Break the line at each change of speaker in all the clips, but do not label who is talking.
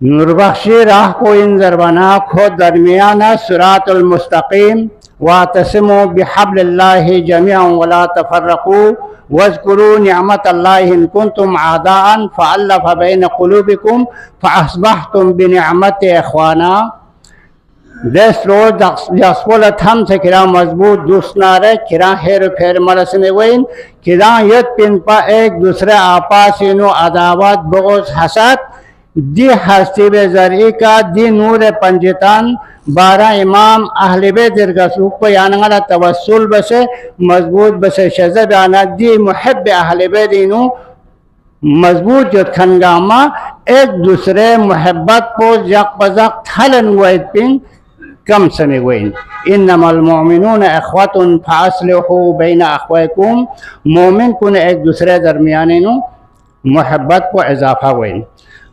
नूरबख्शी राह को इन ज़रबाना खुद दरमियाना सिरातुल मुस्तकीम वातसिमु बिहब्लिल्लाहि जमीअन वला तफर्रकू वज़कुरू निअमतल्लाहि इन कुंतुम आदाअन फ़अल्लफ़ बैन क़ुलूबिकुम फ़अस्बहतुम बिनिअमति इख़वाना। दस रोज जसपोल थम से किरा मजबूत दूसनारे किरा हेर फेर मरसने वइन किरा यत पिन पा एक दूसरे आपासीनो अदावत बुग़्ज़ हसद दी हस्ती बेजरी का दी नूर पंजितान 12 इमाम अहले बैत दरगसूक को यानंगला तवस्सुल बसे मजबूत बसे शज़ब आना दी मुहब्ब अहले बैत इनु मजबूत जो खनगामा एक दूसरे मोहब्बत को जक बजक थलन वैद पिन कम सने वैन इन्नमल मोमिनून इख्वतुन फास्लिहू बैन अख्वैकुम मोमिन कुन एक दूसरे दरमियान नु मोहब्बत को इजाफा वैन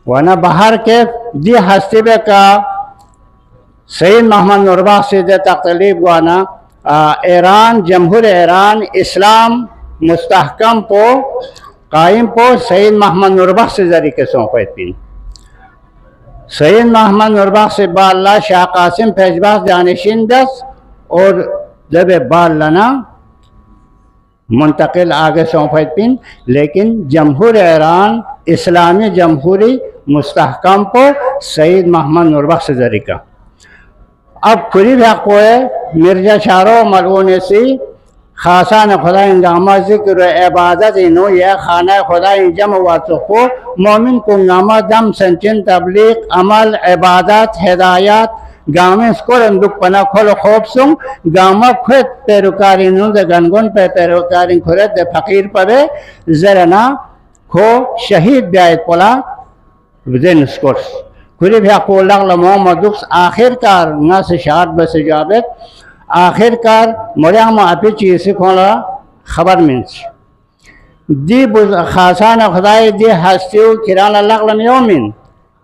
वना बाहर के दी हस्ती बे का सईद मोहम्मद नूरबख्श से दे तकलीफ वाना ईरान जमहूर ईरान इस्लाम मुस्तहकम को कायम को सईद मोहम्मद नूरबख्श से जरी के सौंपे थी। सईद मोहम्मद नूरबख्श से बाल्ला शाह कासिम फैजबाज जानशीन दस और जब बाल्लाना मुंतकिल आगे सौंपे थी, लेकिन जमहूर ईरान इस्लामी जमहूरी मुस्तहकम को सईद मोहम्मद नूरबख्श से जरी का अब खुरी भकोए मिर्जा शारो मलून सी खासा न खुदा इंगामा जिक्र इबादत इनो यह खाना खुदा जम वातुको मोमिन को गामा दम संचिन तबलीग अमल इबादत हिदायत गामे स्कोर दुख पना खोल खोब सुंग गामा खुद पेरुकारी नु दे गनगुन पे पेरुकारी खुद दे फकीर पवे जरना खो शहीद ब्यायत पोला विदेन स्कोर्स खुरी भको लगला मोहम्मद दुख आखिरकार ना से शाद बस जाबत आखिरकार मरियाम आपी चीज से खोला खबर मिन्स दी खासा न खुदाई दी हस्तियों किरान लगलम योमिन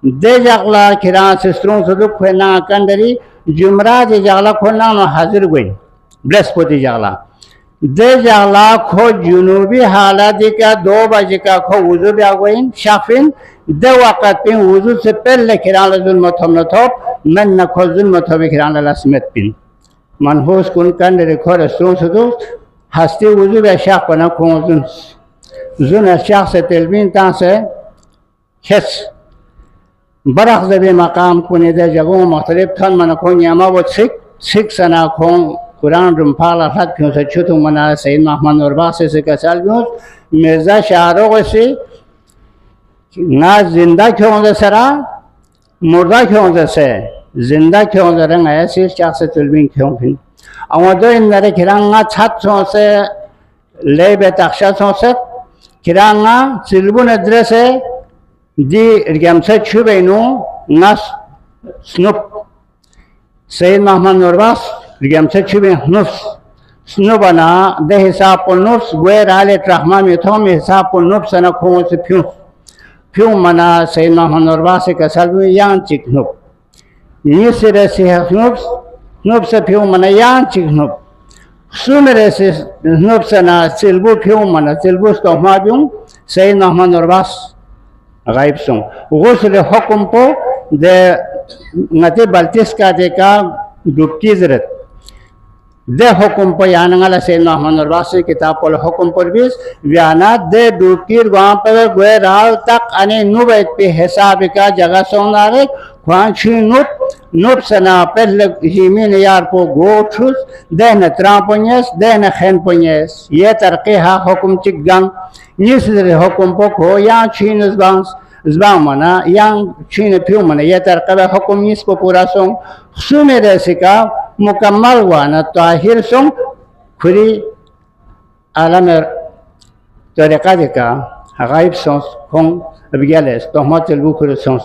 दे जगला किरान सिस्टरों से दुख ना कंदरी जुमरा दे जगला खोना न हाजिर गई बृहस्पति जगला दे जगला खो जुनूबी हालत का 2 बजे का खो वुजू भी आगोइन शाफिन दे वक़्त पे वुजू से पहले किरान जुल्म थम न थोप मन न खो जुल्म थोप किरान लस्मत पिन मनहूस कुन कंद रिखोर सुन सुदु हस्ती वुजू बे शाख पना खो जुन शाख से तेलबिन ता से खस बरख जबे मकाम कुने दे जगों मुख्तलिफ थन मन खो यामा वो सिख सना खो कुरान रुमफाला हद क्यों से छुतु मना सईद मोहम्मद नूरबख्श से कसल क्यों मिर्जा शाहरुख से ना जिंदा क्यों दे सरा मुर्दा क्यों दे से जिंदा क्यों दे रंग ऐसे शाख से तुलबिन क्यों फिर अवधो इन नरे किरांगा छत सो से ले बेतक्षा सो से किरांगा सिलबुन अड्रेस है दी रिगम से छुबे नो नस स्नुप सईद मोहम्मद नूरबख्श रिगम से छुबे नुफ्स स्नुबना दे हिसाब पर नुफ्स गुएर आले ट्रहमा में थो में हिसाब पर नुफ्स न खो से फ्यूं मना सईद मोहम्मद नूरबख्श से कसल में यान चिक नुप निसरे से नुफ्स फ्यूं मना यान चिक नुप सुमेरे से नुफ्स ना सिलबु फ्यूं मना सिलबु तो हमा बियों सईद मोहम्मद नूरबख्श गायब सों गुस्ल हुक्म को दे नते बल्तिस का देखा डुबकी जरत दे हुक्म पर यानंगला सईद मोहम्मद नूरबख्श से किताब पर हुक्म पर भी व्याना दे डुबकीर वहाँ पर गुए राल तक अने नुबैत पे हिसाब का जगह सोनारे ख्वांची नुप सना पहले हिमीन यार को गोठुस दे न त्रापन्यस दे न खैन पन्यस ये तरके हा हुक्म चिकगंग निसरे हुक्म पर को या छीन ज़बां मना या छीन फ्यूं मना ये तरके हुक्म निस को पूरा सोंग सुमेरे सिका मुकम्मल वाना ताहिर सोंग खुरी आलम तरीका देखा गायब सोंग खोंग बिगलेस तो हम चलबू खुरी सोंग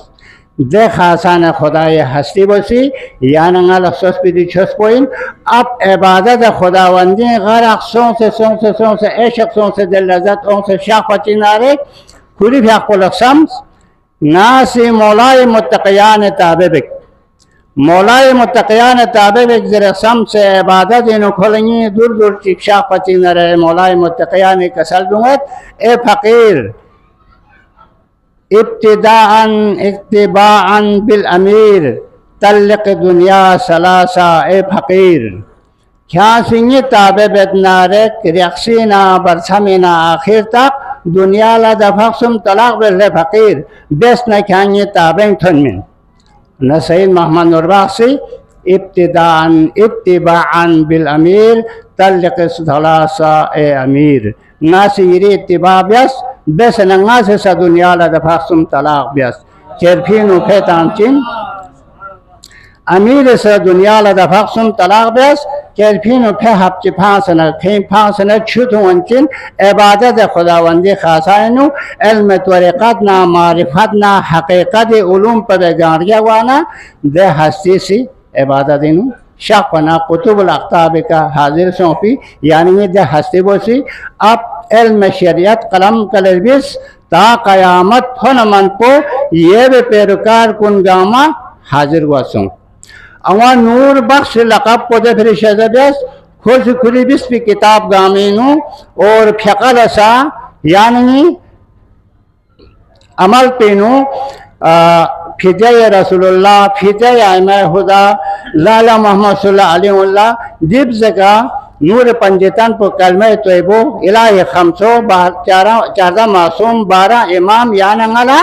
दे खासाना खुदाई हस्ती बसी यानंगल अफसोस भी छस पोइन अब इबादत खुदावंदी गरक सों से ऐशक सों से दिल लज़्ज़त ओं से शाख पचिनारे खुरी भी आपको लक्ष्म्स नासी मौलाए मुत्तक़ियान ताबिक मौलाए मुत्तक़ियान ताबिक जरा सम से इबादत इन खोलेंगे दूर दूर चिक शाख पचिनारे मौलाए मुत्तक़ियान कसल दूँगत ए फ़कीर इब्तिदाअन इत्तिबाअन बिल अमीर तल्लिक दुनिया सलासा ए फकीर क्या सिंह ताबे बेदनारक रिक्सीना बरसमीना आखिर तक दुनिया ला दफाक्सुम तलाक बेले फकीर बेस न क्या ताबें थनमिन न सईद मोहम्मद नूरबख्शी इब्तिदाअन इत्तिबाअन बिल अमीर तल्लिक सलासा ए अमीर ngasiri ittiba bias bes na ngase sa dunia la da faksum talaq bias cerfinu petancin amir sa dunia la da faksum talaq bias cerfinu pe hapchi phasana khem phasana chutuancin ibadat khudawandi khasainu ilm tariqat na marifat na haqiqat ulum pa jariya wana de hasti si ibadadinu शाखना कुतुबुल अख्ताब का हाजिर सौंपी यानी दे हस्ते बोसी अब इल्म शरीयत कलम कलबिस ता कयामत फनमन को ये बे पेरुकार कुन गामा हाजिर वासों अवा नूर बख्श लक़ब को दे फिर शजबस खुश खुली बिस भी किताब गामीनु और फकल सा यानी अमल पेनु फिदे रसूलुल्लाह फिदे आइमा खुदा लाला मोहम्मद सल्लल्लाहु अलैहि वसल्लम दिब जगह नूर पंजतन पर कलमे तोयबो इलाही खमसो चारदा मासूम 12 इमाम यानंगला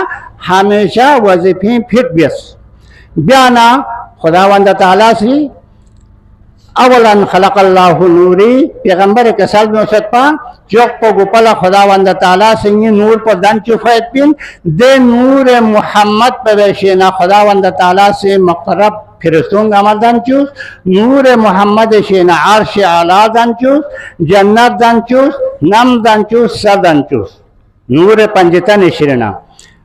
हमेशा वजीफे फिट बिस बयाना खुदावंद ताला से अवलन खलक़ल्लाहु नूरी पैगंबर के साल में सत्पा चौक को गुपला खुदावंद ताला से नूर पर दन चुफैत पिन दे नूर मोहम्मद पवेशना खुदावंद ताला से मक़रब फिरस्तों अमल दंचूस नूर मोहम्मद शेना आर्श आला दंचूस जन्नत दंचूस नम दंचूस सर दंचूस नूर पंजतन शिरना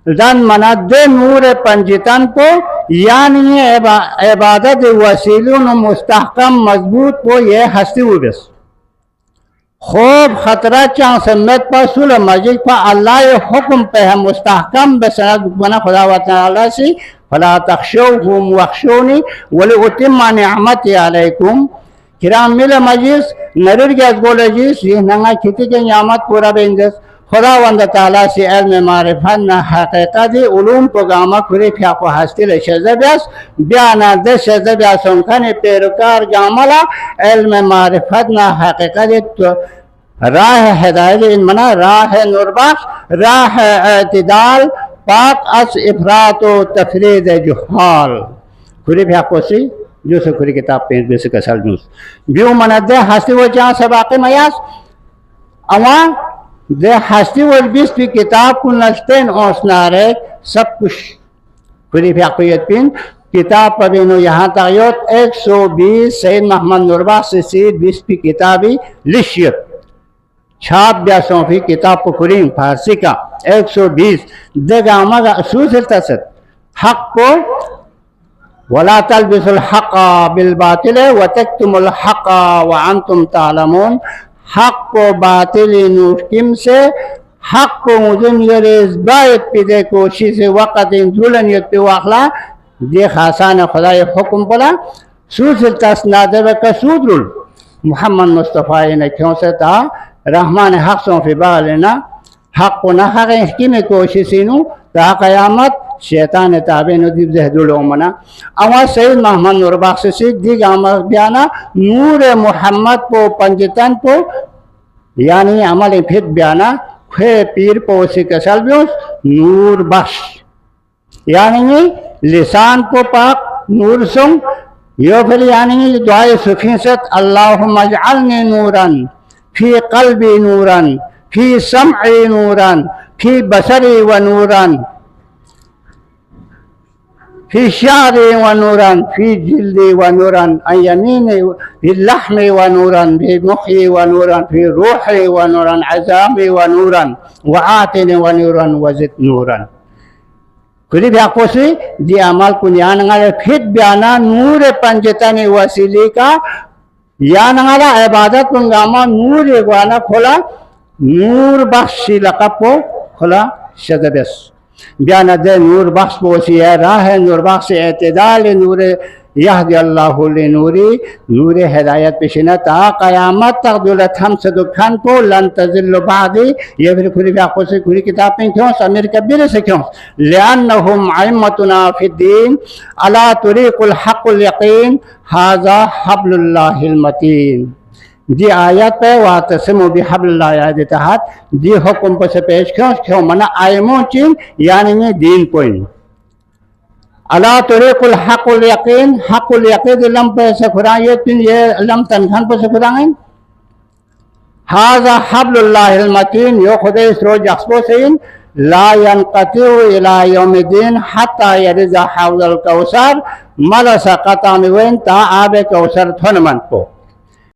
दन मना दे नूर पंजतन को यानी इबादत वसीलुन मुस्तहकम मजबूत को ये हस्ती उबस खूब खतरा चांग समेत पर सुल मजिद पर अल्लाह हुक्म पे है मुस्तहकम बसनद बना खुदा व तआला से फला तखशौहुम वखशौनी वली उतिम्मा निअमती अलैकुम किराम मिल मजिस नरिर गैस गोलजिस ये नंगा खेती के नियामत पूरा बेंजस खुदावंद ताला से इल्म मारिफत न हकीकत उलूम प्रोग्राम खुरे फ्याको हासिल शजबस बयाना दे शजबस उनखाने पेरुकार गामला इल्म मारिफत न हकीकत तो राह हिदायत मना राह नूरबख्श राह इतिदाल पाक अस इफरात व तफरीद जुहाल खुरे फ्याको से जो से खुरे किताब पेंट बेस कसल न्यूज व्यू मनदे हस्ती वो जहां सबाक़ मयास अवा दे हस्ती वल बिस भी किताब को नस्तेन ओसनारे सब कुछ खुली फ्याकोयत पिन किताब पबिनो यहाँ तक 120 सैयद मोहम्मद नूरबख्श से 20 भी किताबी लिशियत छाप ब्यासों की किताब को खुरीन फारसी का 120 देगामा का असूल तसद हक को वला तलबिसुल हक़ बिल बातिल व तक्तुमुल हक़ व अंतुम तालमून हक को बातिल नुकिम से हक को मुजनियत बायत पिदे कोशिश वक़्त दुलनियत पे वाखला दे खासान खुदाए हुक्म पला सूसिल तस्नाद व कसूदुल मोहम्मद मुस्तफ़ा ने क्यों से था रहमान हक सो फिबा लेना हक को ना हक की में कोशिश नु ता क़यामत शैतान ताबे नो दिब जहदुल मना अवा सैयद मोहम्मद नूरबख्श से दिग अमल बयाना नूर मोहम्मद को पंजतन को यानी अमल फिर बयाना खे पीर पोसी कसल नूर बख्श यानी लिसान को पाक नूर सुन यो फिर यानी दुआए सुफीसत अल्लाहुम्मा अजअलनी नूरन फी क़ल्बी नूरन फी समई नूरन फी बसरी व नूरन फी शारी व नूरन फी जिल्दी व नूरन अयमीनी फी लहमी व नूरन फी मुखी व नूरन फी रूही व नूरन अज़ामी व नूरन व आतिनी व नूरन व ज़िद नूरन कुली व्याकोसी दी अमल कुनियानंगा फिट बयाना नूर पंजतनी वसीली का यानंगा इबादत कुंगामा नूर एगवाना खोला नूर बख्श लक़ब को खोला शजबस बयान दे नूर बख्श पोसी है राह नूर बख्श एतदाल नूर यहदी अल्लाहु लिनूरी नूर हिदायत पेशना ता क़यामत तक दौलत हम से दुखान को लन तज़िल्लु बादी ये फिर खुली व्याखो से खुली किताब में क्यों अमीर कबीर से क्यों लिअन्नहुम अइम्मतुना फिद्दीन अला तुरीकुल हक़्क़ुल यक़ीन हाज़ा हब्लुल्लाहिल मतीन। जी आयत पे वातसिमु बिहब्लिल्लाहि के तहत जी हुक्म पर से पेश क्यों क्यों मना आयमो चीन यानी में दीन कोई अला तुरीकुल हक़्क़ुल यक़ीन हक़्क़ुल यक़ीन लम पे से खुदा ये तीन ये लम तनखान पर से खुदाएं हाज़ा हब्लुल्लाहिल मतीन यो खुदे इस रोज अक्सबो से ला यनक़तिउ इला यौमिद्दीन हत्ता यरिज़ा हौज़ल कौसर मलसा क़ताम वेन ता आबे कौसर थन मन को